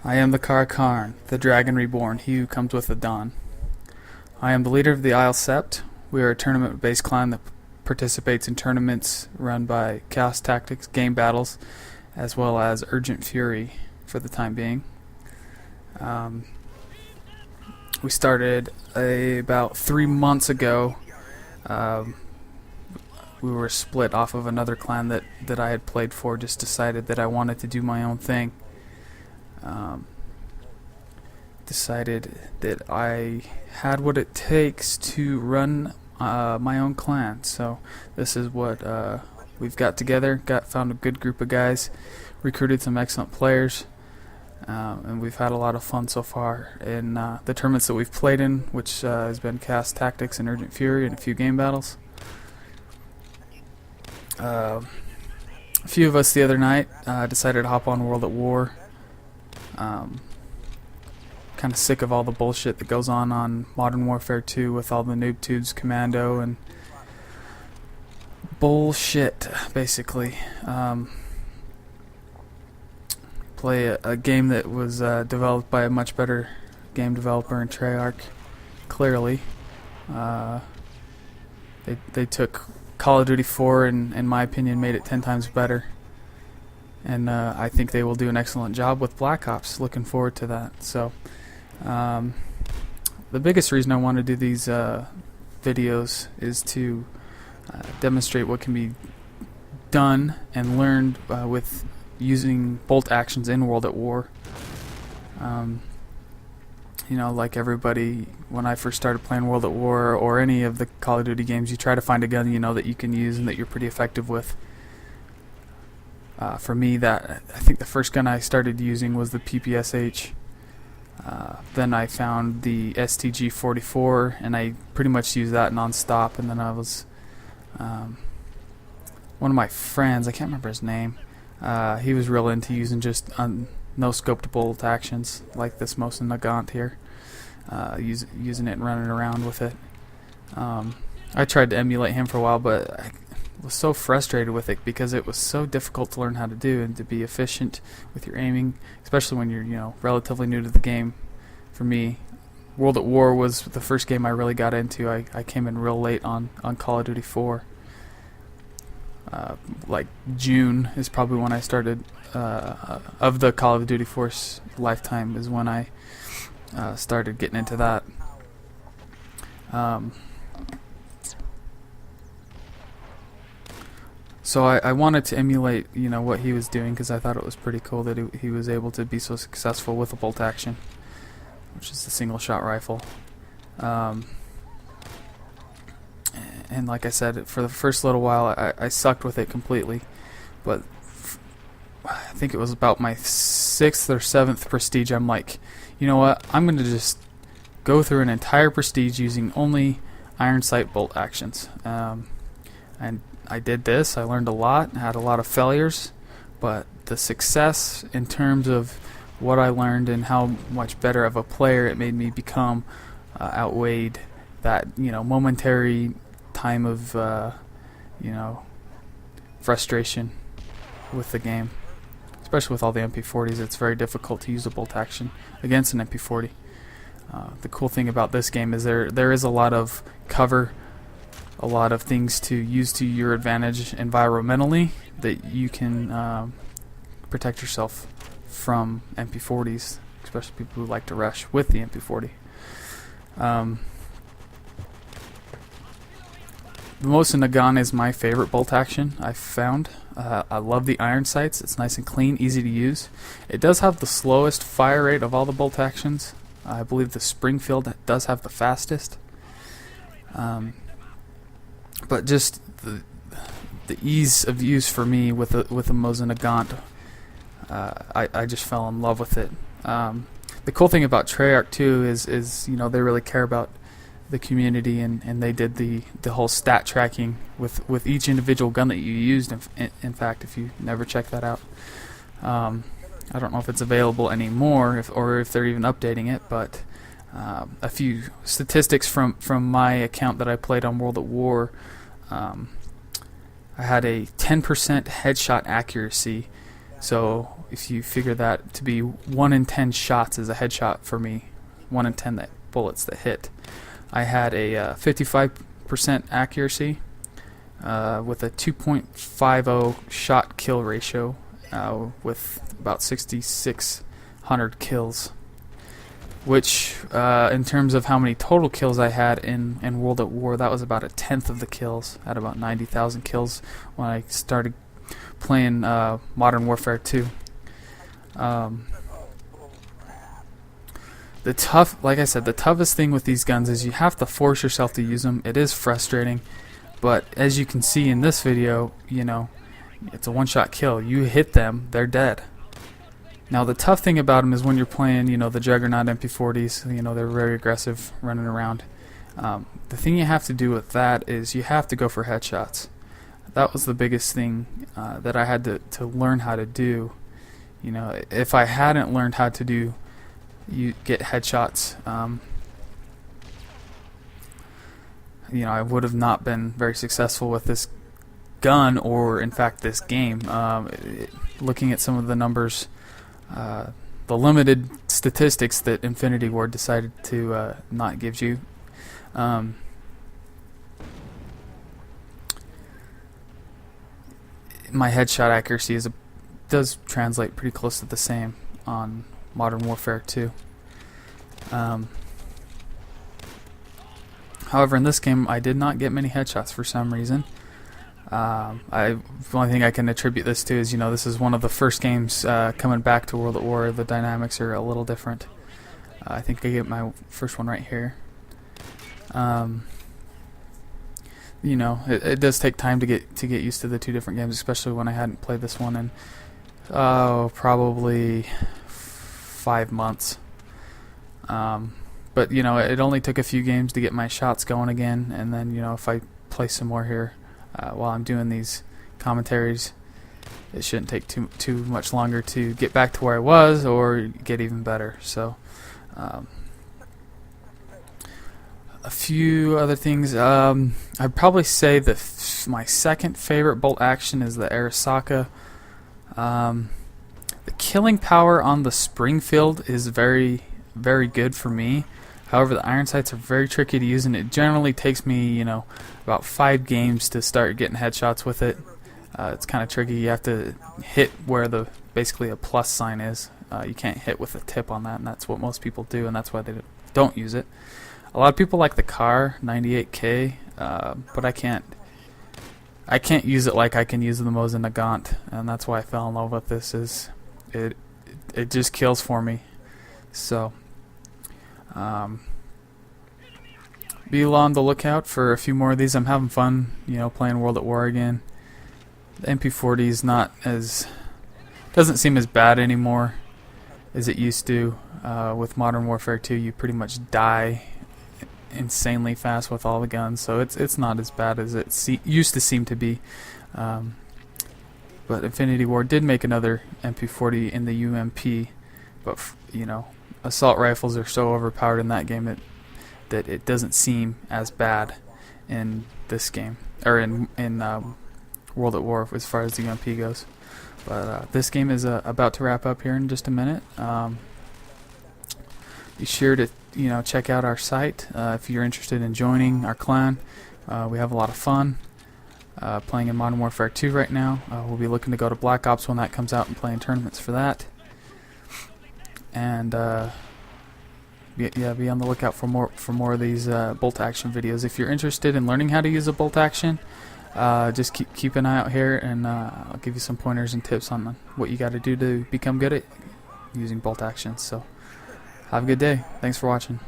I am TheCaracarn, the dragon reborn, he who comes with the dawn. I am the leader of the Isle Sept. We are a tournament-based clan that participates in tournaments run by Chaos Tactics, game battles, as well as Urgent Fury for the time being. We started about 3 months ago. We were split off of another clan that I had played for, just decided that I wanted to do my own thing. Decided that I had what it takes to run my own clan. So this is what we've got together. Found a good group of guys, recruited some excellent players, and we've had a lot of fun so far in the tournaments that we've played in, which has been Chaos Tactics and Urgent Fury and a few game battles. A few of us the other night decided to hop on World at War. Kind of sick of all the bullshit that goes on Modern Warfare 2 with all the noob tubes, commando, and bullshit, basically. Play a game that was developed by a much better game developer in Treyarch, clearly. They took Call of Duty 4 and, in my opinion, made it 10 times better. And I think they will do an excellent job with Black Ops. Looking forward to that. So, the biggest reason I want to do these videos is to demonstrate what can be done and learned with using bolt actions in World at War. You know, like everybody, when I first started playing World at War or any of the Call of Duty games, you try to find a gun you know that you can use and that you're pretty effective with. For me, I think the first gun I started using was the PPSH. Then I found the STG-44, and I pretty much used that non-stop. And then I was one of my friends, I can't remember his name. He was real into using just no-scoped bolt actions like this Mosin Nagant here, using it and running around with it. I tried to emulate him for a while, but I was so frustrated with it because it was so difficult to learn how to do and to be efficient with your aiming, especially when you're relatively new to the game. For me, World at War was the first game I really got into. I came in real late on Call of Duty 4. Like June is probably when I started of the Call of Duty Force lifetime is when I started getting into that. So I wanted to emulate what he was doing because I thought it was pretty cool that he was able to be so successful with a bolt action, which is the single shot rifle. And like I said, for the first little while I sucked with it completely, but I think it was about my 6th or 7th prestige, I'm like, you know what, I'm going to just go through an entire prestige using only iron sight bolt actions. And I did this, I learned a lot, had a lot of failures, but the success in terms of what I learned and how much better of a player it made me become outweighed that momentary time of frustration with the game, especially with all the MP40s. It's very difficult to use a bolt action against an MP40. The cool thing about this game is there is a lot of cover, a lot of things to use to your advantage environmentally that you can protect yourself from MP40s, especially people who like to rush with the MP40. The Mosin Nagant is my favorite bolt action I've found. I love the iron sights. It's nice and clean, easy to use. It does have the slowest fire rate of all the bolt actions. I believe the Springfield does have the fastest. But just the ease of use for me with the Mosin Nagant, I just fell in love with it. The cool thing about Treyarch too is they really care about the community, and they did the whole stat tracking with each individual gun that you used. In fact, if you never check that out, I don't know if it's available anymore, or if they're even updating it, but a few statistics from my account that I played on World at War. I had a 10% headshot accuracy So if you figure that to be 1 in 10 shots is a headshot for me, 1 in 10 bullets that hit. I had a 55% accuracy with a 2.50 shot kill ratio with about 6,600 kills, which in terms of how many total kills I had in World at War, that was about a tenth of the kills. I had about 90,000 kills when I started playing Modern Warfare 2. Like I said, the toughest thing with these guns is you have to force yourself to use them. It is frustrating, but as you can see in this video, you know, it's a one-shot kill. You hit them, they're dead. Now the tough thing about them is when you're playing, you know, the Juggernaut MP40s, you know, they're very aggressive running around. The thing you have to do with that is you have to go for headshots. That was the biggest thing that I had to learn how to do. You know, if I hadn't learned how to do you get headshots, you know, I would have not been very successful with this gun, or in fact this game. Looking at some of the numbers, the limited statistics that Infinity Ward decided to not give you, my headshot accuracy does translate pretty close to the same on Modern Warfare 2. However, in this game, I did not get many headshots for some reason. The only thing I can attribute this to is, you know, this is one of the first games coming back to World at War. The dynamics are a little different. I think I get my first one right here. You know, it does take time to get used to the two different games, especially when I hadn't played this one in probably 5 months. But you know, it only took a few games to get my shots going again, and then, you know, if I play some more here while I'm doing these commentaries, it shouldn't take too much longer to get back to where I was or get even better. So a few other things. I'd probably say that my second favorite bolt action is the Arasaka. The killing power on the Springfield is very, very good for me. However, the iron sights are very tricky to use, and it generally takes me, you know, about 5 games to start getting headshots with it. It's kind of tricky. You have to hit where basically a plus sign is. You can't hit with a tip on that, and that's what most people do, and that's why they don't use it. A lot of people like the CAR 98K, but I can't use it like I can use the Mosin Nagant, and that's why I fell in love with this. It just kills for me. So be on the lookout for a few more of these. I'm having fun, you know, playing World at War again. The MP40 is doesn't seem as bad anymore as it used to. With Modern Warfare 2, you pretty much die insanely fast with all the guns, so it's not as bad as it used to seem to be. But Infinity Ward did make another MP40 in the UMP, but you know, assault rifles are so overpowered in that game that it doesn't seem as bad in this game, or in World at War as far as the UMP goes. But this game is about to wrap up here in just a minute. Be sure to, you know, check out our site if you're interested in joining our clan. We have a lot of fun playing in Modern Warfare 2 right now. We'll be looking to go to Black Ops when that comes out and playing tournaments for that. And be on the lookout for more of these bolt action videos. If you're interested in learning how to use a bolt action, just keep an eye out here, and I'll give you some pointers and tips on what you got to do to become good at using bolt actions. So have a good day. Thanks for watching.